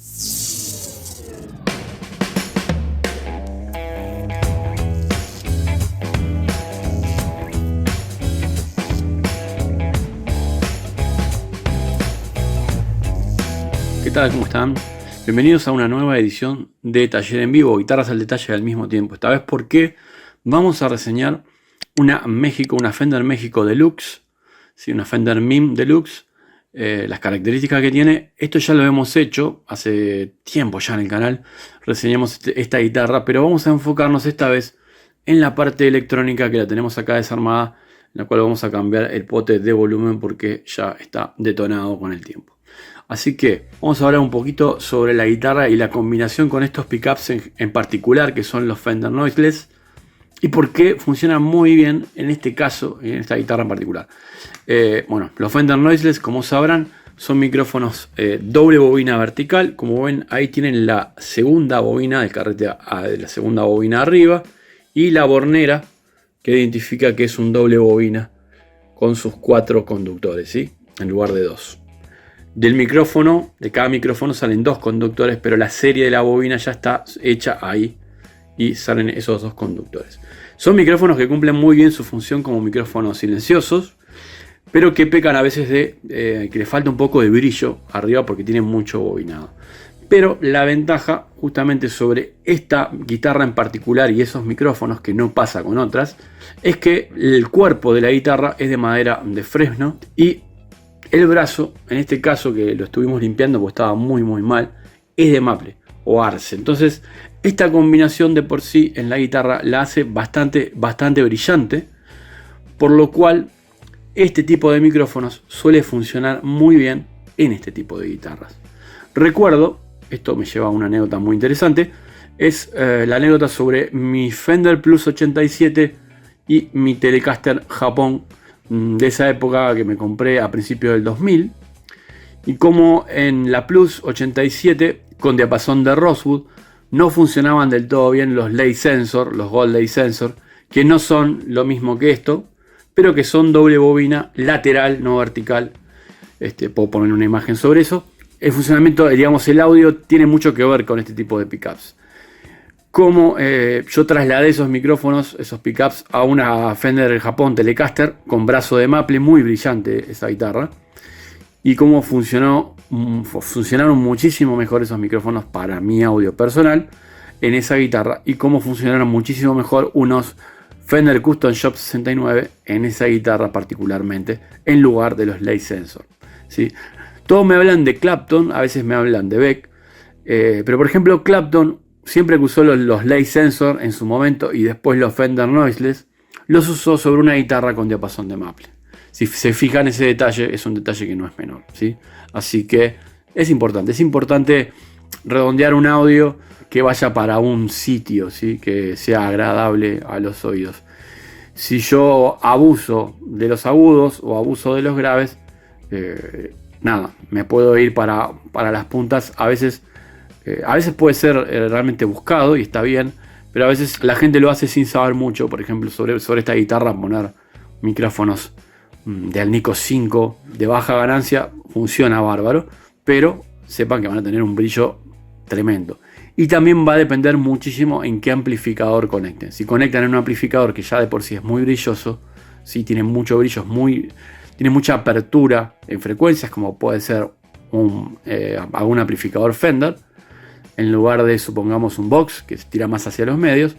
¿Qué tal? ¿Cómo están? Bienvenidos a una nueva edición de Taller en Vivo, guitarras al detalle al mismo tiempo. Esta vez porque vamos a reseñar una Fender México Deluxe, ¿sí? Una Fender MIM Deluxe. Las características que tiene, esto ya lo hemos hecho hace tiempo ya en el canal, reseñamos esta guitarra, pero vamos a enfocarnos esta vez en la parte electrónica que la tenemos acá desarmada, en la cual vamos a cambiar el pote de volumen porque ya está detonado con el tiempo. Así que vamos a hablar un poquito sobre la guitarra y la combinación con estos pickups en particular, que son los Fender Noiseless, y por qué funcionan muy bien en este caso, en esta guitarra en particular. Bueno, los Fender Noiseless, como sabrán, son micrófonos doble bobina vertical. Como ven, ahí tienen la segunda bobina del carrete, la segunda bobina arriba, y la bornera que identifica que es un doble bobina con sus 4 conductores, ¿sí? En lugar de 2. Del micrófono, de cada micrófono salen 2 conductores, pero la serie de la bobina ya está hecha ahí y salen esos 2 conductores. Son micrófonos que cumplen muy bien su función como micrófonos silenciosos, pero que pecan a veces de que le falta un poco de brillo arriba porque tienen mucho bobinado. Pero la ventaja justamente sobre esta guitarra en particular y esos micrófonos, que no pasa con otras, es que el cuerpo de la guitarra es de madera de fresno y el brazo, en este caso que lo estuvimos limpiando porque estaba muy mal, es de maple o arce. Entonces esta combinación de por sí en la guitarra la hace bastante brillante, por lo cual este tipo de micrófonos suele funcionar muy bien en este tipo de guitarras. Recuerdo, esto me lleva a una anécdota muy interesante, es la anécdota sobre mi Fender Plus 87 y mi Telecaster Japón de esa época que me compré a principios del 2000, y como en la Plus 87 con diapasón de Rosewood no funcionaban del todo bien los Lay Sensor, los Gold Lay Sensor, que no son lo mismo que esto, pero que son doble bobina lateral, no vertical. Puedo poner una imagen sobre eso. El funcionamiento, digamos, el audio tiene mucho que ver con este tipo de pickups. Como yo trasladé esos micrófonos, esos pickups, a una Fender Japón Telecaster con brazo de maple, muy brillante esa guitarra, y cómo funcionaron muchísimo mejor esos micrófonos para mi audio personal en esa guitarra, y cómo funcionaron muchísimo mejor unos Fender Custom Shop 69 en esa guitarra particularmente, en lugar de los Lay Sensor, ¿sí? Todos me hablan de Clapton, a veces me hablan de Beck, pero por ejemplo Clapton, siempre que usó los Lay Sensor en su momento y después los Fender Noiseless, los usó sobre una guitarra con diapasón de maple. Si se fijan, ese detalle es un detalle que no es menor, ¿sí? Así que es importante redondear un audio que vaya para un sitio, ¿sí? Que sea agradable a los oídos. Si yo abuso de los agudos o abuso de los graves, nada, me puedo ir para las puntas. A veces puede ser realmente buscado y está bien, pero a veces la gente lo hace sin saber mucho. Por ejemplo, sobre esta guitarra, poner micrófonos de Alnico 5 de baja ganancia funciona bárbaro, pero sepan que van a tener un brillo tremendo. Y también va a depender muchísimo en qué amplificador conecten. Si conectan en un amplificador que ya de por sí es muy brilloso, ¿sí? Tiene mucho brillo, tiene mucha apertura en frecuencias, como puede ser algún amplificador Fender, en lugar de, supongamos, un Vox que tira más hacia los medios,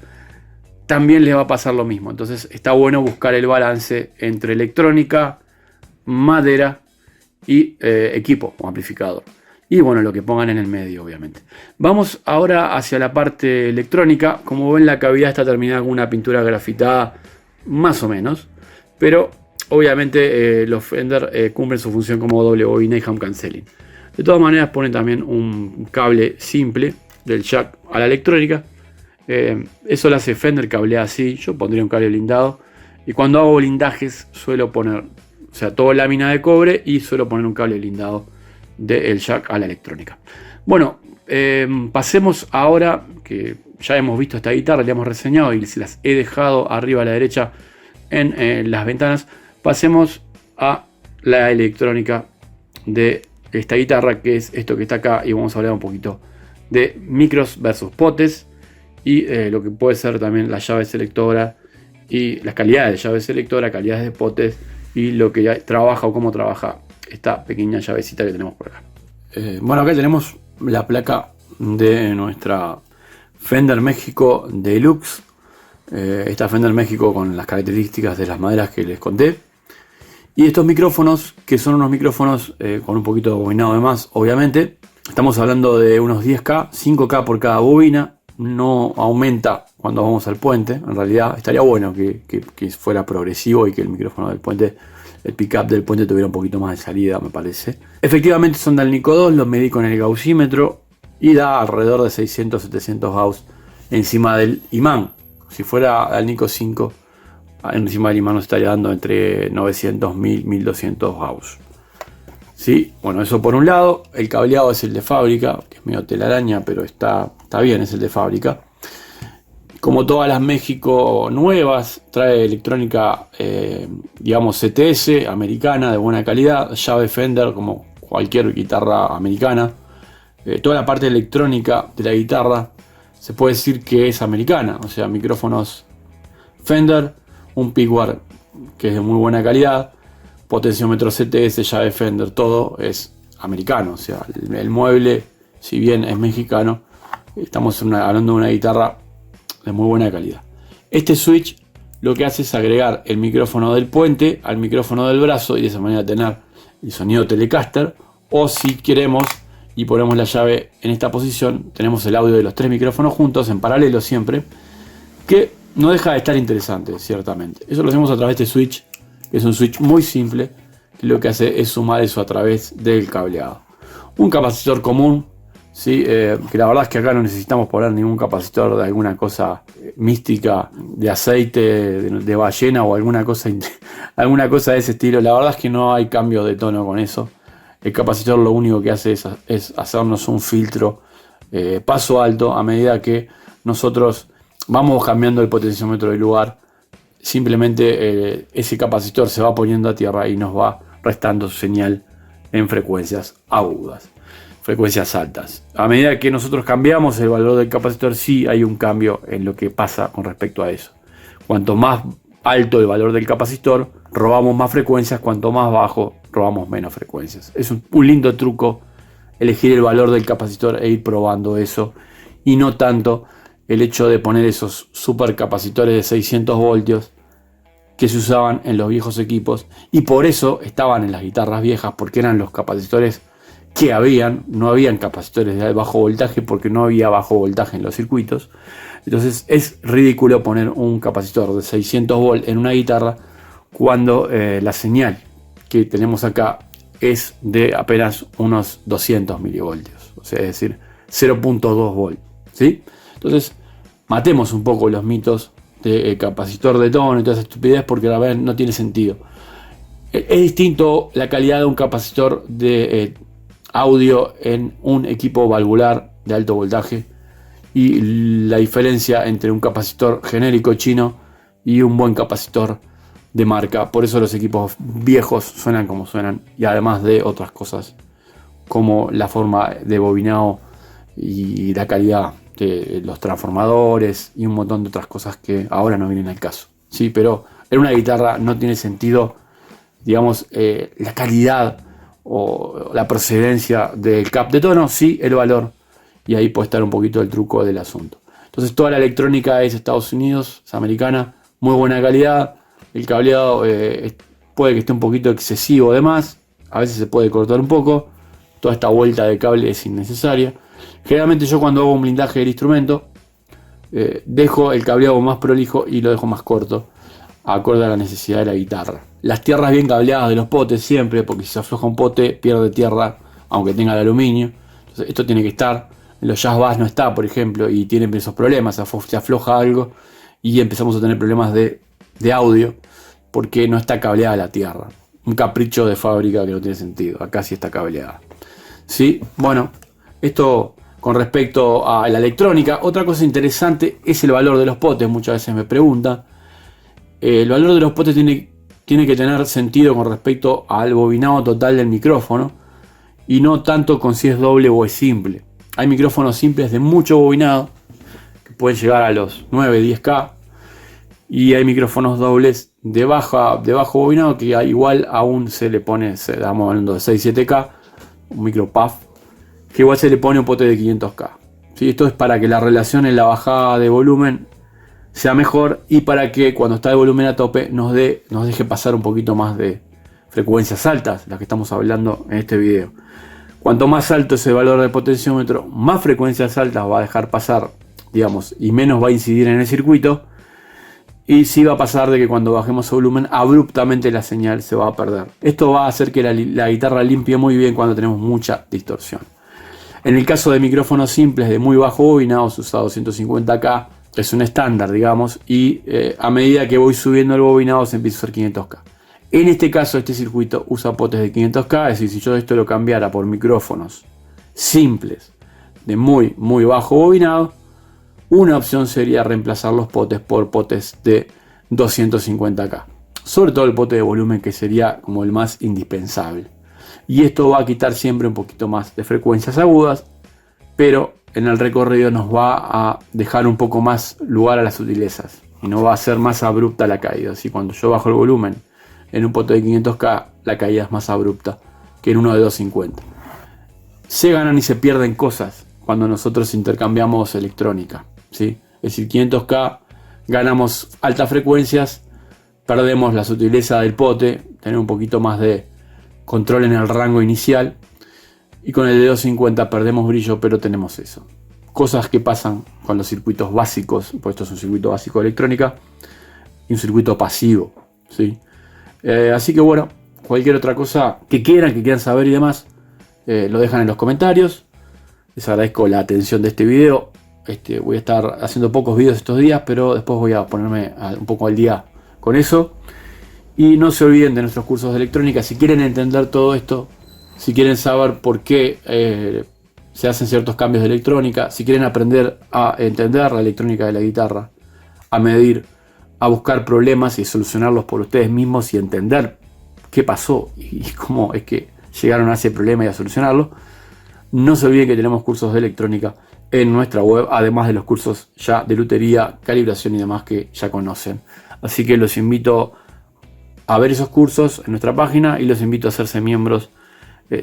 también les va a pasar lo mismo. Entonces está bueno buscar el balance entre electrónica, madera y equipo o amplificador. Y bueno, lo que pongan en el medio, obviamente. Vamos ahora hacia la parte electrónica. Como ven, la cavidad está terminada con una pintura grafitada más o menos, pero obviamente los Fender cumplen su función como doble bobina y hum canceling. De todas maneras, ponen también un cable simple del jack a la electrónica. Eso lo hace Fender, cablea así. Yo pondría un cable blindado. Y cuando hago blindajes suelo poner, o sea, todo lámina de cobre, y suelo poner un cable blindado del jack a la electrónica. Bueno, pasemos ahora, que ya hemos visto esta guitarra, la hemos reseñado y se las he dejado arriba a la derecha en las ventanas. Pasemos a la electrónica de esta guitarra, que es esto que está acá, y vamos a hablar un poquito de micros versus potes y lo que puede ser también la llave selectora y las calidades de llave selectora, calidades de potes y lo que ya trabaja o cómo trabaja esta pequeña llavecita que tenemos por acá. Bueno, acá tenemos la placa de nuestra Fender México Deluxe. Esta Fender México con las características de las maderas que les conté. Y estos micrófonos, que son unos micrófonos con un poquito de bobinado de más, obviamente. Estamos hablando de unos 10K, 5K por cada bobina. No aumenta cuando vamos al puente. En realidad estaría bueno que fuera progresivo y que el micrófono del puente, el pickup del puente tuviera un poquito más de salida, me parece. Efectivamente son del Nico 2, los medí con el gaussímetro y da alrededor de 600-700 gauss encima del imán. Si fuera al Nico 5, encima del imán nos estaría dando entre 900, 1000, 1200 gauss. Sí, bueno, eso por un lado. El cableado es el de fábrica, que es medio telaraña, pero está bien, es el de fábrica. Como todas las México nuevas, trae electrónica, digamos, CTS, americana, de buena calidad, llave Fender, como cualquier guitarra americana. Toda la parte electrónica de la guitarra se puede decir que es americana, o sea, micrófonos Fender, un pickguard que es de muy buena calidad, potenciómetro CTS, llave Fender, todo es americano, o sea, el mueble, si bien es mexicano, estamos hablando de una guitarra de muy buena calidad. Este switch lo que hace es agregar el micrófono del puente al micrófono del brazo y de esa manera tener el sonido Telecaster, o si queremos y ponemos la llave en esta posición, tenemos el audio de los tres micrófonos juntos en paralelo siempre, que no deja de estar interesante, ciertamente. Eso lo hacemos a través de este switch, que es un switch muy simple, que lo que hace es sumar eso a través del cableado. Un capacitor común, ¿sí? Que la verdad es que acá no necesitamos poner ningún capacitor de alguna cosa mística, de aceite, de ballena o alguna cosa de ese estilo. La verdad es que no hay cambio de tono con eso. El capacitor lo único que hace es hacernos un filtro paso alto a medida que nosotros vamos cambiando el potenciómetro del lugar. Simplemente ese capacitor se va poniendo a tierra y nos va restando señal en frecuencias agudas, frecuencias altas. A medida que nosotros cambiamos el valor del capacitor, sí hay un cambio en lo que pasa con respecto a eso. Cuanto más alto el valor del capacitor, robamos más frecuencias, cuanto más bajo, robamos menos frecuencias. Es un lindo truco elegir el valor del capacitor e ir probando eso, y no tanto el hecho de poner esos supercapacitores de 600 voltios que se usaban en los viejos equipos, y por eso estaban en las guitarras viejas, porque eran los capacitores que no habían capacitores de bajo voltaje porque no había bajo voltaje en los circuitos. Entonces es ridículo poner un capacitor de 600 volts en una guitarra cuando la señal que tenemos acá es de apenas unos 200 milivoltios, o sea, es decir, 0.2 volt, ¿sí? Entonces matemos un poco los mitos de capacitor de tono y toda esa estupidez, porque la verdad no tiene sentido. Es distinto la calidad de un capacitor de audio en un equipo valvular de alto voltaje y la diferencia entre un capacitor genérico chino y un buen capacitor de marca. Por eso los equipos viejos suenan como suenan, y además de otras cosas como la forma de bobinado y la calidad de los transformadores y un montón de otras cosas que ahora no vienen al caso, ¿sí? Pero en una guitarra no tiene sentido, digamos, la calidad o la procedencia del cap de tono, sí el valor, y ahí puede estar un poquito el truco del asunto. Entonces toda la electrónica es Estados Unidos, es americana, muy buena calidad. El cableado puede que esté un poquito excesivo de más, a veces se puede cortar un poco, toda esta vuelta de cable es innecesaria. Generalmente yo cuando hago un blindaje del instrumento dejo el cableado más prolijo y lo dejo más corto, acorde a la necesidad de la guitarra. Las tierras bien cableadas de los potes siempre, porque si se afloja un pote pierde tierra aunque tenga el aluminio. Entonces esto tiene que estar. En los jazz bass no está, por ejemplo, y tienen esos problemas, se afloja algo y empezamos a tener problemas de audio porque no está cableada la tierra. Un capricho de fábrica que no tiene sentido. Acá sí está cableada. ¿Sí? Bueno, esto con respecto a la electrónica. Otra cosa interesante es el valor de los potes. Muchas veces me preguntan. El valor de los potes tiene que tener sentido con respecto al bobinado total del micrófono. y no tanto con si es doble o es simple. Hay micrófonos simples de mucho bobinado que pueden llegar a los 9-10K, y hay micrófonos dobles de bajo bobinado que igual aún se le pone, estamos hablando de 6-7K, un micro PAF, que igual se le pone un pote de 500K. ¿Sí? Esto es para que la relación en la bajada de volumen sea mejor y para que cuando está el volumen a tope nos deje pasar un poquito más de frecuencias altas, las que estamos hablando en este video. Cuanto más alto es el valor del potenciómetro, más frecuencias altas va a dejar pasar, digamos, y menos va a incidir en el circuito. Y sí va a pasar de que cuando bajemos el volumen, abruptamente la señal se va a perder. Esto va a hacer que la guitarra limpie muy bien cuando tenemos mucha distorsión. En el caso de micrófonos simples de muy bajo bobinado, se usa 250K, es un estándar, digamos, y a medida que voy subiendo el bobinado se empieza a usar 500K. En este caso, este circuito usa potes de 500K, es decir, si yo esto lo cambiara por micrófonos simples de muy bajo bobinado, una opción sería reemplazar los potes por potes de 250K. Sobre todo el pote de volumen, que sería como el más indispensable. Y esto va a quitar siempre un poquito más de frecuencias agudas, pero en el recorrido nos va a dejar un poco más lugar a las sutilezas. Y no va a ser más abrupta la caída. Así cuando yo bajo el volumen en un pote de 500K, la caída es más abrupta que en uno de 250. Se ganan y se pierden cosas cuando nosotros intercambiamos electrónica, ¿sí? Es decir, 500K ganamos altas frecuencias, perdemos la sutileza del pote, tener un poquito más de control en el rango inicial, y con el de 250 perdemos brillo, pero tenemos eso. Cosas que pasan con los circuitos básicos, pues esto es un circuito básico de electrónica y un circuito pasivo, ¿sí? Así que bueno, cualquier otra cosa que quieran saber y demás, lo dejan en los comentarios. Les agradezco la atención de este video. Voy a estar haciendo pocos videos estos días, pero después voy a ponerme un poco al día con eso. Y no se olviden de nuestros cursos de electrónica. Si quieren entender todo esto, si quieren saber por qué se hacen ciertos cambios de electrónica, si quieren aprender a entender la electrónica de la guitarra, a medir, a buscar problemas y solucionarlos por ustedes mismos y entender qué pasó y cómo es que llegaron a ese problema y a solucionarlo, no se olviden que tenemos cursos de electrónica en nuestra web, además de los cursos ya de lutería, calibración y demás que ya conocen. Así que los invito a ver esos cursos en nuestra página y los invito a hacerse miembros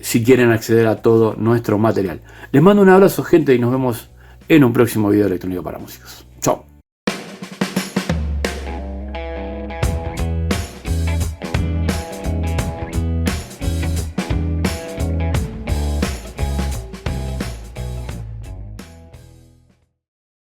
si quieren acceder a todo nuestro material. Les mando un abrazo, gente, y nos vemos en un próximo video electrónico para músicos.